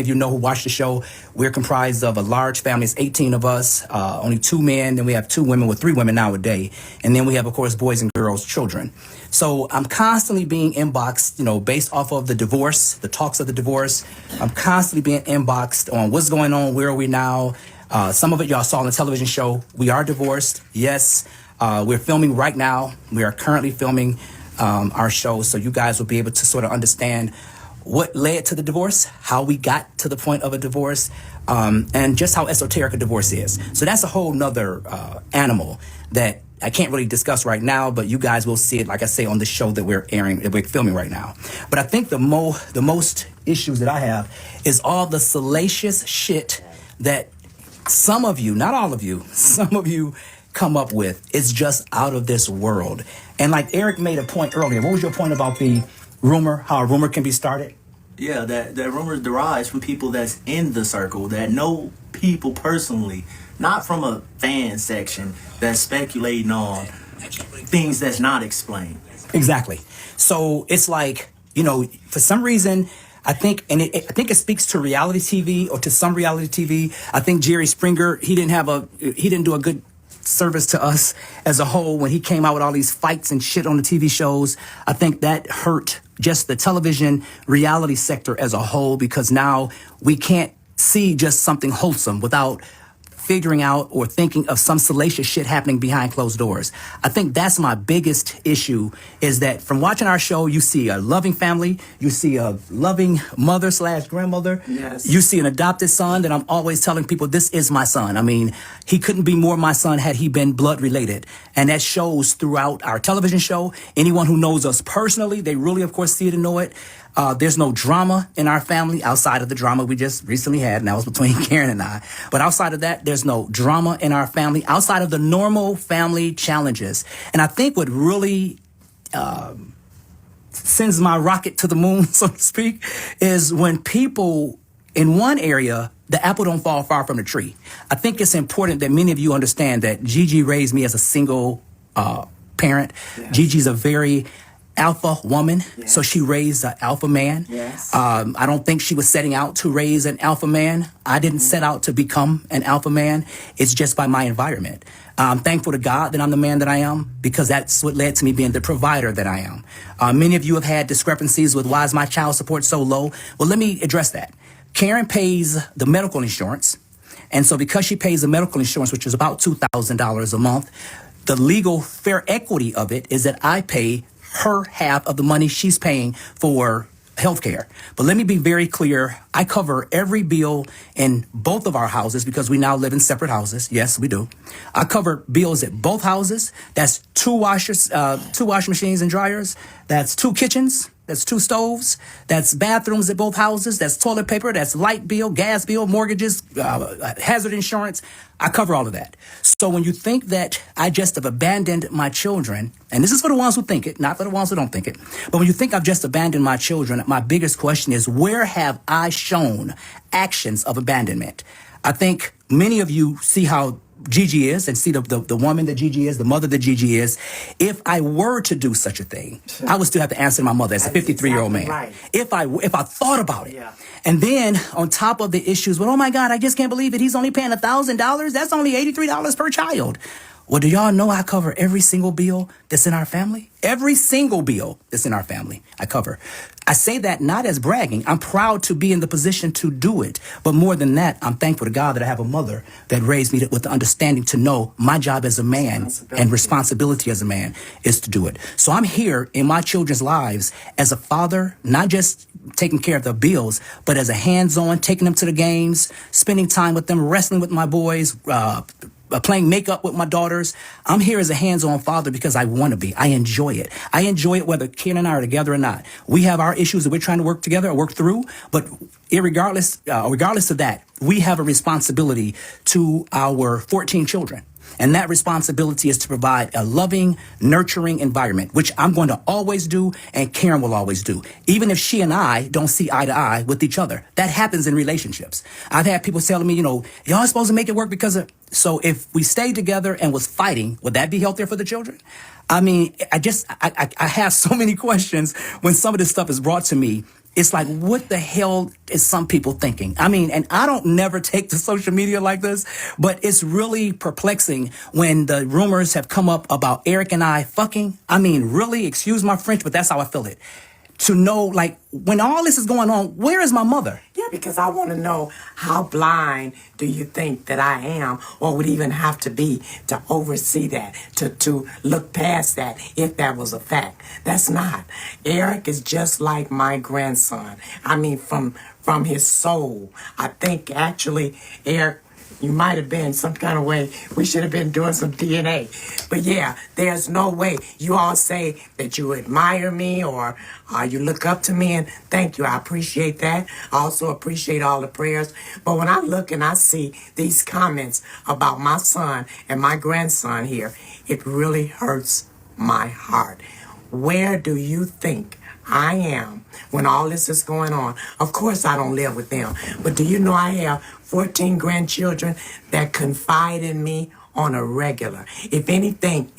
If you know who watch the show, we're comprised of a large family. It's 18 of us, only 2 men. Then we have 2 women, with 3 women nowadays. And then we have, of course, boys and girls, children. So I'm constantly being inboxed, based off of the divorce, the talks of the divorce. I'm constantly being inboxed on what's going on, where are we now. Some of it y'all saw on the television show. We are divorced, yes. We're filming right now. We are currently filming our show, so you guys will be able to sort of understand what led to the divorce, how we got to the point of a divorce, and just how esoteric a divorce is. So that's a whole nother animal that I can't really discuss right now, but you guys will see it, like I say, on the show that we're filming right now. But I think the most issues that I have is all the salacious shit that some of you, not all of you, some of you come up with. Is just out of this world. And like Eric made a point earlier, what was your point about the rumor, how a rumor can be started? Yeah, that rumor derives from people that's in the circle, that know people personally, not from a fan section that's speculating on things that's not explained. Exactly. So it's like, for some reason, I think it speaks to reality TV, or to some reality TV. I think Jerry Springer, he didn't do a good service to us as a whole when he came out with all these fights and shit on the TV shows. I think that hurt just the television reality sector as a whole, because now we can't see just something wholesome without figuring out or thinking of some salacious shit happening behind closed doors. I think that's my biggest issue, is that from watching our show, you see a loving family, you see a loving mother/grandmother, yes. You see an adopted son that I'm always telling people, this is my son. I mean, he couldn't be more my son had he been blood related. And that shows throughout our television show. Anyone who knows us personally, they really, of course, see it and know it. There's no drama in our family outside of the drama we just recently had, and that was between Karen and I. But outside of that, there's no drama in our family outside of the normal family challenges. And I think what really sends my rocket to the moon, so to speak, is when people in one area, the apple don't fall far from the tree. I think it's important that many of you understand that Gigi raised me as a single parent. Yes. Gigi's a very alpha woman, yes. So she raised an alpha man. Yes. I don't think she was setting out to raise an alpha man. I didn't set out to become an alpha man. It's just by my environment. I'm thankful to God that I'm the man that I am, because that's what led to me being the provider that I am. Many of you have had discrepancies with why is my child support so low. Well, let me address that. Karen pays the medical insurance. And so because she pays the medical insurance, which is about $2,000 a month, the legal fair equity of it is that I pay her half of the money she's paying for healthcare. But let me be very clear. I cover every bill in both of our houses, because we now live in separate houses. Yes, we do. I cover bills at both houses. That's 2 washers, 2 washing machines and dryers. That's 2 kitchens. That's 2 stoves. That's bathrooms at both houses. That's toilet paper. That's light bill, gas bill, mortgages, hazard insurance. I cover all of that. So when you think that I just have abandoned my children, and this is for the ones who think it, not for the ones who don't think it, but when you think I've just abandoned my children, my biggest question is, where have I shown actions of abandonment? I think many of you see how Gigi is, and see the woman that Gigi is, the mother that Gigi is. If I were to do such a thing, I would still have to answer my mother as a 53-year-old man. Right. If I thought about it. Yeah. And then on top of the issues, well, oh my God, I just can't believe it. He's only paying $1,000. That's only $83 per child. Well, do y'all know I cover every single bill that's in our family? Every single bill that's in our family, I cover. I say that not as bragging. I'm proud to be in the position to do it. But more than that, I'm thankful to God that I have a mother that raised me with the understanding to know my job as a man and responsibility as a man is to do it. So I'm here in my children's lives as a father, not just taking care of the bills, but as a hands-on, taking them to the games, spending time with them, wrestling with my boys, playing makeup with my daughters. I'm here as a hands-on father because I want to be. I enjoy it. I enjoy it whether Ken and I are together or not. We have our issues that we're trying to work together or work through, but regardless of that, we have a responsibility to our 14 children. And that responsibility is to provide a loving, nurturing environment, which I'm going to always do and Karen will always do, even if she and I don't see eye to eye with each other. That happens in relationships. I've had people telling me, y'all supposed to make it work because of... So if we stayed together and was fighting, would that be healthier for the children? I mean, I have so many questions when some of this stuff is brought to me. it's like, what the hell is some people thinking? I mean, and I don't never take to social media like this, but it's really perplexing when the rumors have come up about Eric and I fucking. I mean, really, excuse my French, but that's how I feel it. To know, like, when all this is going on, where is my mother? Yeah, because I want to know, how blind do you think that I am, or would even have to be to oversee that, to look past that, if that was a fact. That's not. Eric is just like my grandson. I mean, from his soul. I think actually, Eric, you might have been some kind of way. We should have been doing some DNA. But yeah, there's no way. You all say that you admire me or you look up to me, and thank you. I appreciate that. I also appreciate all the prayers. But when I look and I see these comments about my son and my grandson here, it really hurts my heart. Where do you think I am when all this is going on? Of course, I don't live with them. But do you know I have 14 grandchildren that confide in me on a regular? If anything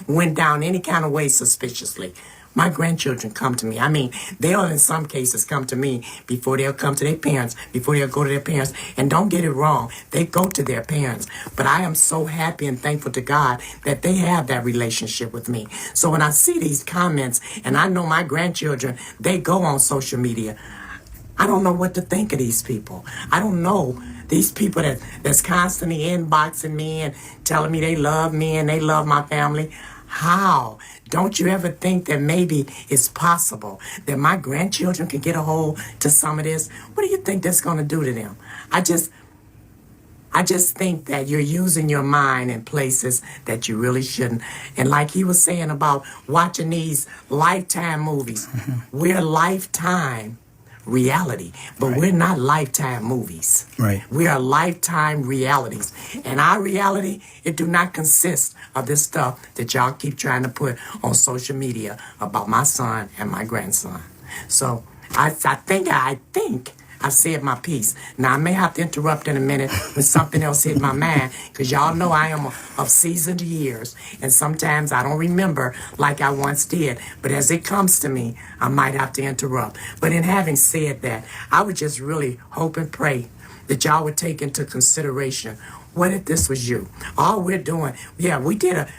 went down any kind of way suspiciously, my grandchildren come to me. I mean, they'll in some cases come to me before they'll come to their parents, before they'll go to their parents. And don't get it wrong, they go to their parents. But I am so happy and thankful to God that they have that relationship with me. So when I see these comments, and I know my grandchildren, they go on social media, I don't know what to think of these people. I don't know these people that's constantly inboxing me and telling me they love me and they love my family. How? Don't you ever think that maybe it's possible that my grandchildren can get a hold to some of this? What do you think that's going to do to them? I just think that you're using your mind in places that you really shouldn't. And like he was saying about watching these Lifetime movies, we're Lifetime reality, but Right. we're not Lifetime movies. Right. We are Lifetime realities. And our reality, it do not consist of this stuff that y'all keep trying to put on social media about my son and my grandson. So I think I said my piece. Now, I may have to interrupt in a minute when something else hit my mind, because y'all know I am of seasoned years, and sometimes I don't remember like I once did. But as it comes to me, I might have to interrupt. But in having said that, I would just really hope and pray that y'all would take into consideration, what if this was you? All we're doing, yeah, we did a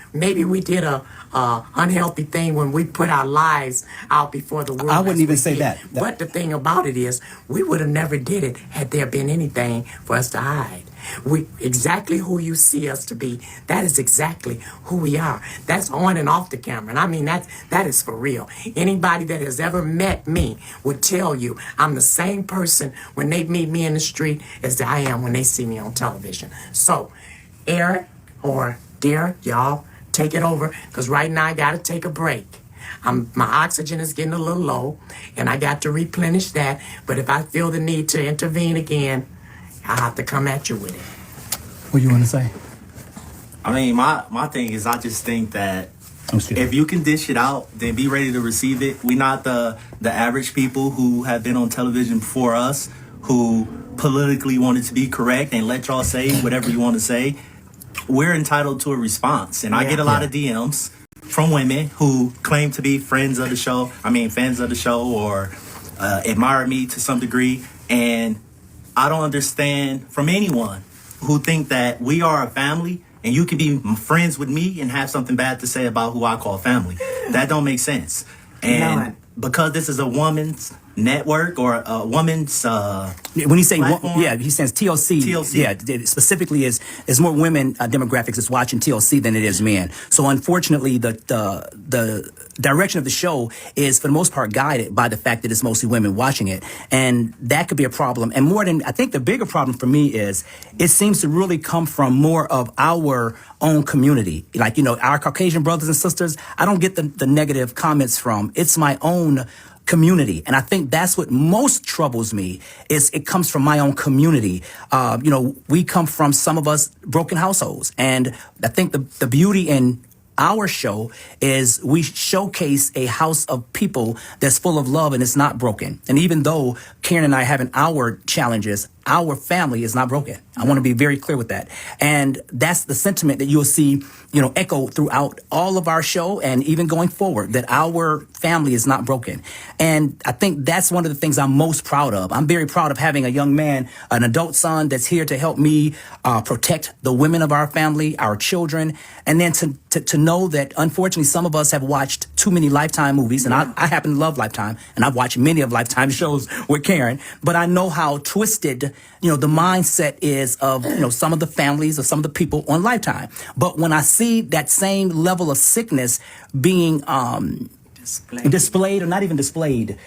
unhealthy thing when we put our lives out before the world. I wouldn't as even we say did. that. But the thing about it is, we would have never did it had there been anything for us to hide. We exactly who you see us to be, that is exactly who we are. That's on and off the camera. And I mean, that is for real. Anybody that has ever met me would tell you I'm the same person when they meet me in the street as I am when they see me on television. So, Eric or Dear, y'all take it over, because right now I got to take a break. My oxygen is getting a little low, and I got to replenish that. But if I feel the need to intervene again, I'll have to come at you with it. What do you want to say? I mean, my thing is, I just think that Excuse me. if you can dish it out, then be ready to receive it. We're not the average people who have been on television before us, who politically wanted to be correct and let y'all say whatever you want to say. We're entitled to a response. And I get a lot of DMs from women who claim to be fans of the show, or admire me to some degree. And I don't understand from anyone who think that we are a family and you can be friends with me and have something bad to say about who I call family. That don't make sense. And None. because this is a woman's network or a woman's When you say platform? he says TLC. TLC. Yeah, it specifically is more women demographics is watching TLC than it is men. So unfortunately, the direction of the show is for the most part guided by the fact that it's mostly women watching it, and that could be a problem. And more than I think, the bigger problem for me is it seems to really come from more of our own community, like our Caucasian brothers and sisters. I don't get the negative comments from. It's my own community. And I think that's what most troubles me, is it comes from my own community. We come from, some of us, broken households. And I think the beauty in our show is we showcase a house of people that's full of love and it's not broken. And even though Karen and I are having our challenges, our family is not broken. I want to be very clear with that. And that's the sentiment that you'll see, echoed throughout all of our show and even going forward, that our family is not broken. And I think that's one of the things I'm most proud of. I'm very proud of having a young man, an adult son that's here to help me protect the women of our family, our children, and then to know that, unfortunately, some of us have watched too many Lifetime movies, and I happen to love Lifetime, and I've watched many of Lifetime shows with Karen, but I know how twisted, the mindset is of, some of the families of some of the people on Lifetime. But when I see that same level of sickness being displayed, or not even displayed,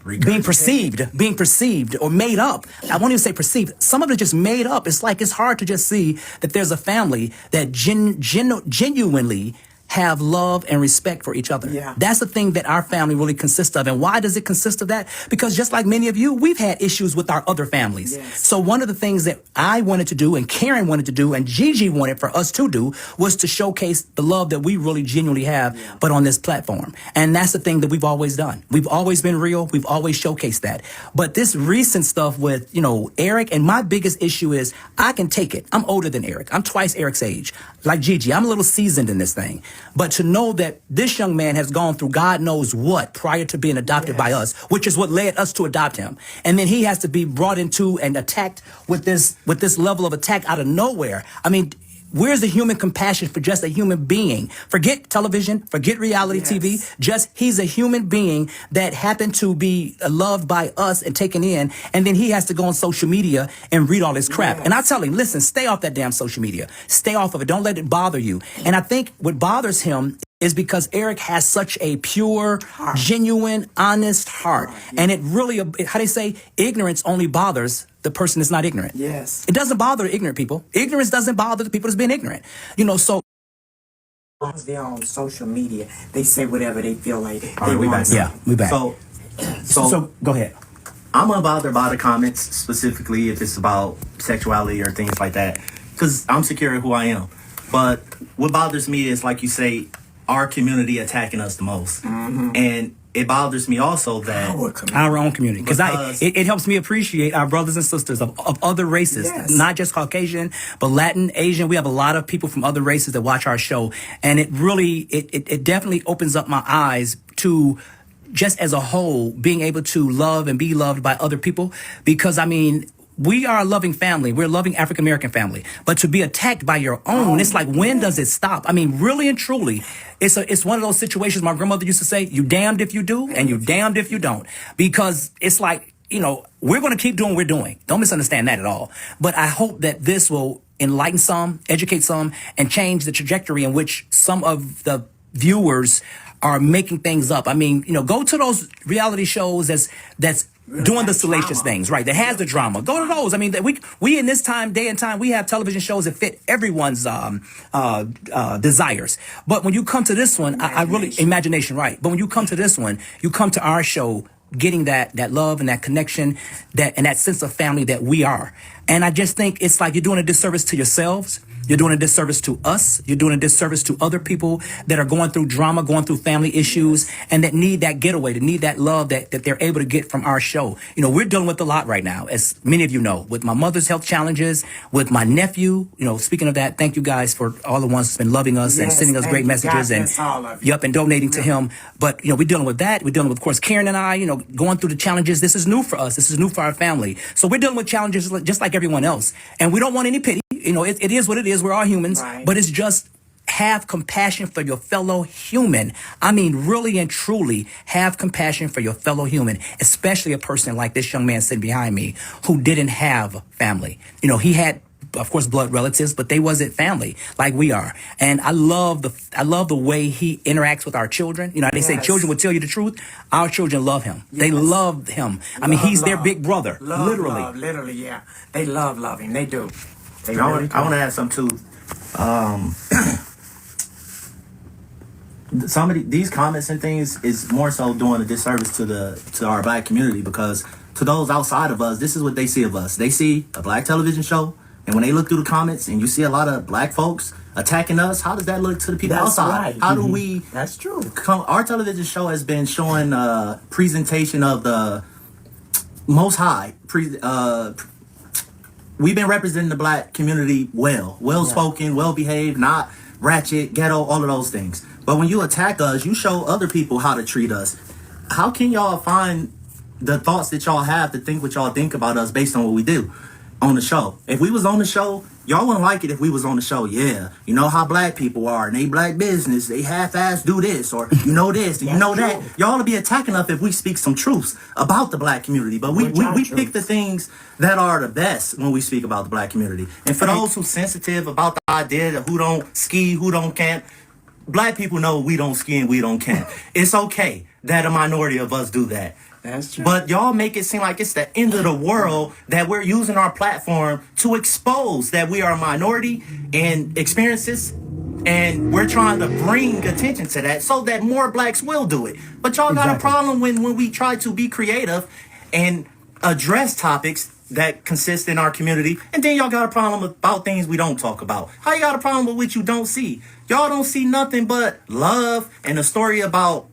being perceived or made up. I won't even say perceived. Some of it just made up. It's like, it's hard to just see that there's a family that genuinely have love and respect for each other. Yeah. That's the thing that our family really consists of. And why does it consist of that? Because just like many of you, we've had issues with our other families. Yes. So one of the things that I wanted to do, and Karen wanted to do, and Gigi wanted for us to do, was to showcase the love that we really genuinely have, but on this platform. And that's the thing that we've always done. We've always been real. We've always showcased that. But this recent stuff with, Eric, and my biggest issue is I can take it. I'm older than Eric. I'm twice Eric's age. Like Gigi, I'm a little seasoned in this thing. But to know that this young man has gone through God knows what prior to being adopted by us, which is what led us to adopt him. And then he has to be brought into and attacked with this level of attack out of nowhere. I mean, where's the human compassion for just a human being? Forget television, forget reality TV. Just he's a human being that happened to be loved by us and taken in. And then he has to go on social media and read all this crap. And I tell him, listen, stay off that damn social media. Stay off of it. Don't let it bother you. And I think what bothers him is because Eric has such a pure, genuine, honest heart. And it really, how they say, ignorance only bothers the person that's not ignorant. Yes. It doesn't bother ignorant people. Ignorance doesn't bother the people that's being ignorant. So. Once they're on social media, they say whatever they feel like All they right, we want. back. Yeah, we back. So Go ahead. I'm unbothered by the comments, specifically if it's about sexuality or things like that, because I'm secure in who I am. But what bothers me is, like you say, our community attacking us the most. And it bothers me also that Our own community. Because it helps me appreciate our brothers and sisters of other races, not just Caucasian, but Latin, Asian. We have a lot of people from other races that watch our show. And it really, it definitely opens up my eyes to, just as a whole, being able to love and be loved by other people. Because, I mean, we are a loving family. We're a loving African-American family. But to be attacked by your own, it's like, when does it stop? I mean, really and truly, it's one of those situations my grandmother used to say, you damned if you do and you damned if you don't. Because it's like, we're going to keep doing what we're doing. Don't misunderstand that at all. But I hope that this will enlighten some, educate some, and change the trajectory in which some of the viewers are making things up. I mean, go to those reality shows that's doing the salacious things, right? That has the drama. Go to those. I mean, that we in this day and time, we have television shows that fit everyone's desires. But when you come to this one, I really imagination, right? But when you come to this one, you come to our show getting that love and that connection, and that sense of family that we are. And I just think it's like you're doing a disservice to yourselves. You're doing a disservice to us. You're doing a disservice to other people that are going through drama, going through family issues, and that need that getaway, that need that love that they're able to get from our show. We're dealing with a lot right now, as many of you know, with my mother's health challenges, with my nephew. Speaking of that, thank you guys for all the ones that's been loving us and sending us great messages and donating to him. But, we're dealing with that. We're dealing with, of course, Karen and I, going through the challenges. This is new for us. This is new for our family. So we're dealing with challenges just like everyone else. And we don't want any pity. It is what it is. We're all humans, but it's just have compassion for your fellow human. I mean, really and truly have compassion for your fellow human, especially a person like this young man sitting behind me who didn't have family. He had, of course, blood relatives, but they wasn't family like we are. And I love the way he interacts with our children. They say children will tell you the truth. Our children love him. They love him. I mean, he's their big brother, literally. Literally, yeah. They love him. They do. I want to add something too. Some of these comments and things is more so doing a disservice to our black community, because to those outside of us, this is what they see of us. They see a black television show, and when they look through the comments and you see a lot of black folks attacking us, how does that look to the people outside? How do we? That's true. Our television show has been showing presentation of the Most High, we've been representing the black community well spoken, well behaved, not ratchet, ghetto, all of those things. But when you attack us, you show other people how to treat us. How can y'all find the thoughts that y'all have to think what y'all think about us based on what we do on the show? If we was on the show, y'all wouldn't like it if we was on the show. Yeah, you know how black people are, and they black business, they half-ass do this, or you know this, and you know that. Y'all would be attacking us if we speak some truths about the black community. But we pick the things that are the best when we speak about the black community. And for those who sensitive about the idea of who don't ski, who don't camp, black people know we don't ski and we don't camp. It's okay that a minority of us do that. That's true. But y'all make it seem like it's the end of the world that we're using our platform to expose that we are a minority in experiences, and we're trying to bring attention to that so that more blacks will do it. But y'all got a problem when we try to be creative and address topics that consist in our community, and then y'all got a problem about things we don't talk about. How you got a problem with what you don't see? Y'all don't see nothing but love and a story about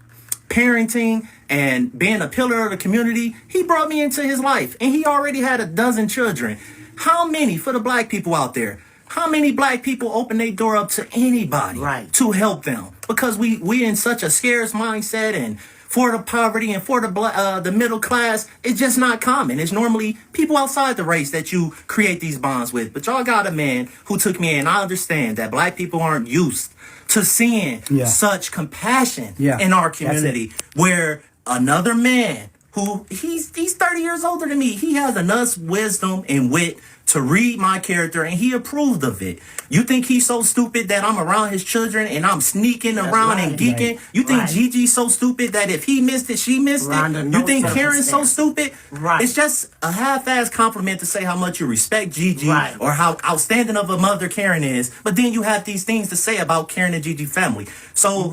parenting and being a pillar of the community. He brought me into his life, and he already had a dozen children. How many, for the black people out there, how many black people open their door up to anybody to help them? Because we in such a scarce mindset, and for the poverty and for the middle class, it's just not common. It's normally people outside the race that you create these bonds with. But y'all got a man who took me in. I understand that black people aren't used to seeing such compassion in our community, where another man who he's 30 years older than me, he has enough wisdom and wit to read my character, and he approved of it. You think he's so stupid that I'm around his children and I'm sneaking around and geeking? You think Gigi's so stupid that if he missed it, she missed it? You think Karen's so stupid? It's just a half-ass compliment to say how much you respect Gigi or how outstanding of a mother Karen is, but then you have these things to say about Karen and Gigi family. So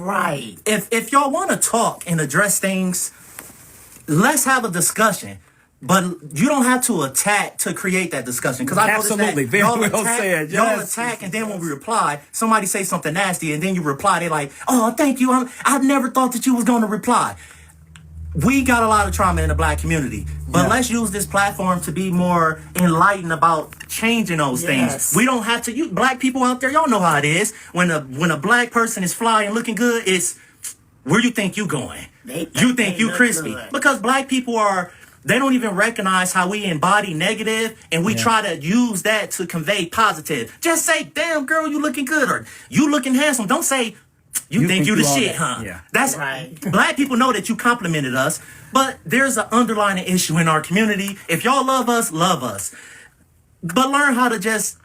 if y'all want to talk and address things, let's have a discussion. But you don't have to attack to create that discussion. Because I absolutely very well said. Y'all attack, and then when we reply, somebody say something nasty, and then you reply. They're like, "Oh, thank you. I've never thought that you was going to reply." We got a lot of trauma in the black community, but let's use this platform to be more enlightened about changing those things. We don't have to. You black people out there, y'all know how it is. When a black person is fly and looking good, it's where you think you going. You think you crispy because black people are. They don't even recognize how we embody negative, and we try to use that to convey positive. Just say, "Damn, girl, you looking good," or "You looking handsome." Don't say, you think you the shit, huh? Yeah. That's black people know that you complimented us, but there's an underlying issue in our community. If y'all love us, but learn how to just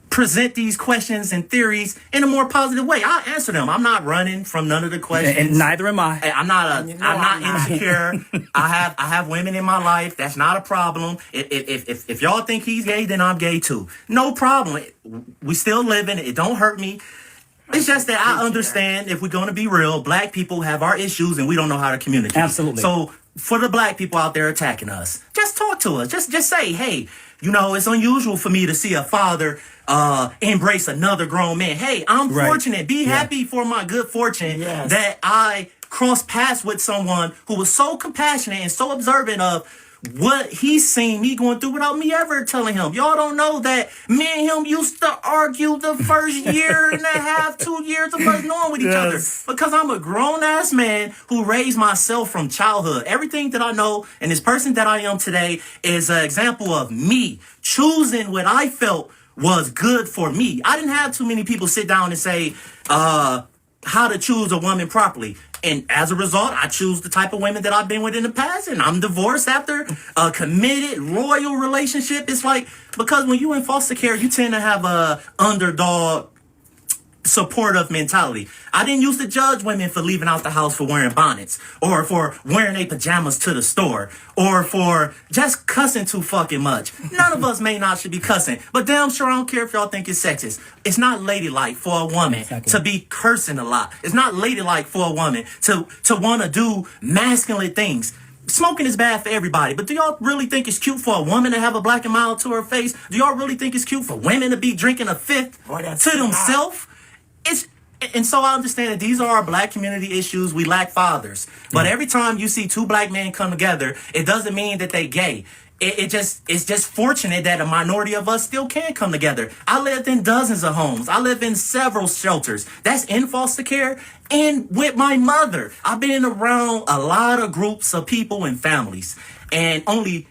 present these questions and theories in a more positive way. I'll answer them. I'm not running from none of the questions. And neither am I. I'm not insecure. I have women in my life. That's not a problem. If y'all think he's gay, then I'm gay too. No problem. We still living. It don't hurt me. It's just that I understand, if we're going to be real, black people have our issues and we don't know how to communicate. Absolutely. So for the black people out there attacking us, just talk to us. Just say, "Hey, you know, it's unusual for me to see a father embrace another grown man. Hey, I'm fortunate. Be happy for my good fortune that I crossed paths with someone who was so compassionate and so observant of what he's seen me going through without me ever telling him." Y'all don't know that me and him used to argue the first year and a half, 2 years of us knowing with each other. Because I'm a grown-ass man who raised myself from childhood. Everything that I know and this person that I am today is an example of me choosing what I felt was good for me. I didn't have too many people sit down and say how to choose a woman properly. And as a result, I choose the type of women that I've been with in the past, and I'm divorced after a committed, loyal relationship. It's like, because when you in foster care, you tend to have a underdog supportive mentality. I didn't used to judge women for leaving out the house for wearing bonnets, or for wearing their pajamas to the store, or for just cussing too fucking much. None of us should be cussing, but damn sure I don't care if y'all think it's sexist. It's not ladylike for a woman to be cursing a lot. It's not ladylike for a woman to want to do masculine things. Smoking is bad for everybody, but do y'all really think it's cute for a woman to have a black and mild to her face? Do y'all really think it's cute for women to be drinking a fifth to themselves? And so I understand that these are our black community issues. We lack fathers. But every time you see two black men come together, it doesn't mean that they gay. It's just fortunate that a minority of us still can come together. I lived in dozens of homes. I live in several shelters. That's in foster care and with my mother. I've been around a lot of groups of people and families. And only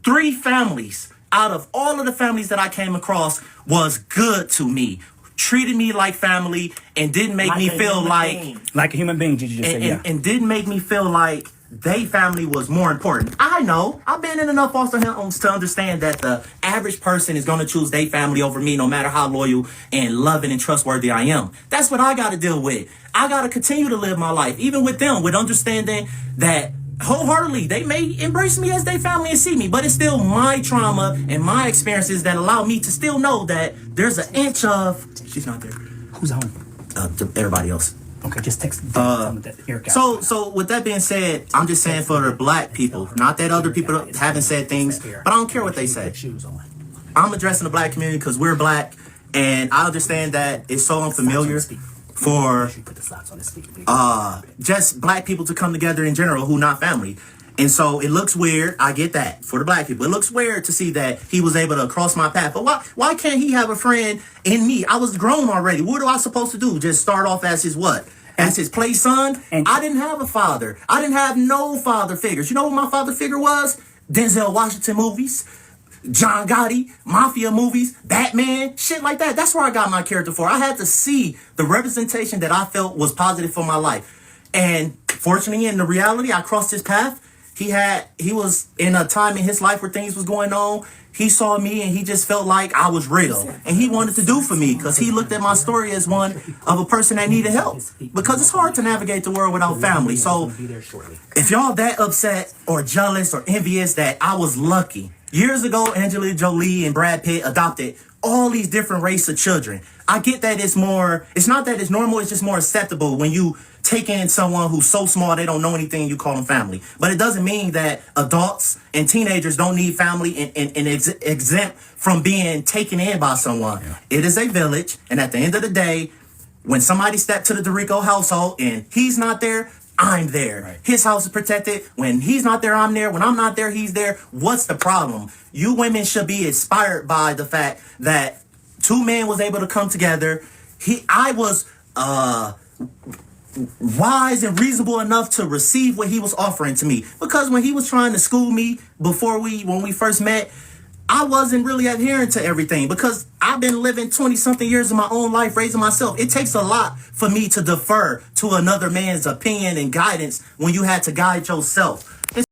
3 families out of all of the families that I came across was good to me. Treated me like family and didn't make me feel like a human being. Gigi just said, yeah. And didn't make me feel like they family was more important. I know. I've been in enough foster homes to understand that the average person is going to choose their family over me no matter how loyal and loving and trustworthy I am. That's what I got to deal with. I got to continue to live my life, even with them, with understanding that wholeheartedly they may embrace me as their family and see me, but it's still my trauma and my experiences that allow me to still know that there's an inch of... She's not there. Who's home? Everybody else. Okay, just text. So with that being said, I'm just saying for the black people, not that other people haven't said things, but I don't care what they say. I'm addressing the black community because we're black, and I understand that it's so unfamiliar for just black people to come together in general who not family. And so it looks weird. I get that for the black people. It looks weird to see that he was able to cross my path. But why can't he have a friend in me? I was grown already. What am I supposed to do? Just start off as his what? As his play son? And I didn't have a father. I didn't have no father figures. You know what my father figure was? Denzel Washington movies, John Gotti, Mafia movies, Batman, shit like that. That's where I got my character for. I had to see the representation that I felt was positive for my life. And fortunately, in the reality, I crossed his path. He was in a time in his life where things was going on. He saw me and he just felt like I was real. And he wanted to do for me because he looked at my story as one of a person that needed help. Because it's hard to navigate the world without family. So if y'all that upset or jealous or envious that I was lucky, years ago, Angelina Jolie and Brad Pitt adopted all these different race of children. I get that it's not that it's normal, it's just more acceptable when you take in someone who's so small they don't know anything and you call them family. But it doesn't mean that adults and teenagers don't need family and exempt from being taken in by someone. Yeah. It is a village, and at the end of the day, when somebody steps to the Derrico household and he's not there, I'm there. Right. His house is protected. When he's not there, I'm there. When I'm not there, he's there. What's the problem? You women should be inspired by the fact that 2 men was able to come together. I was wise and reasonable enough to receive what he was offering to me. Because when he was trying to school me when we first met, I wasn't really adhering to everything because I've been living 20-something years of my own life raising myself. It takes a lot for me to defer to another man's opinion and guidance when you had to guide yourself.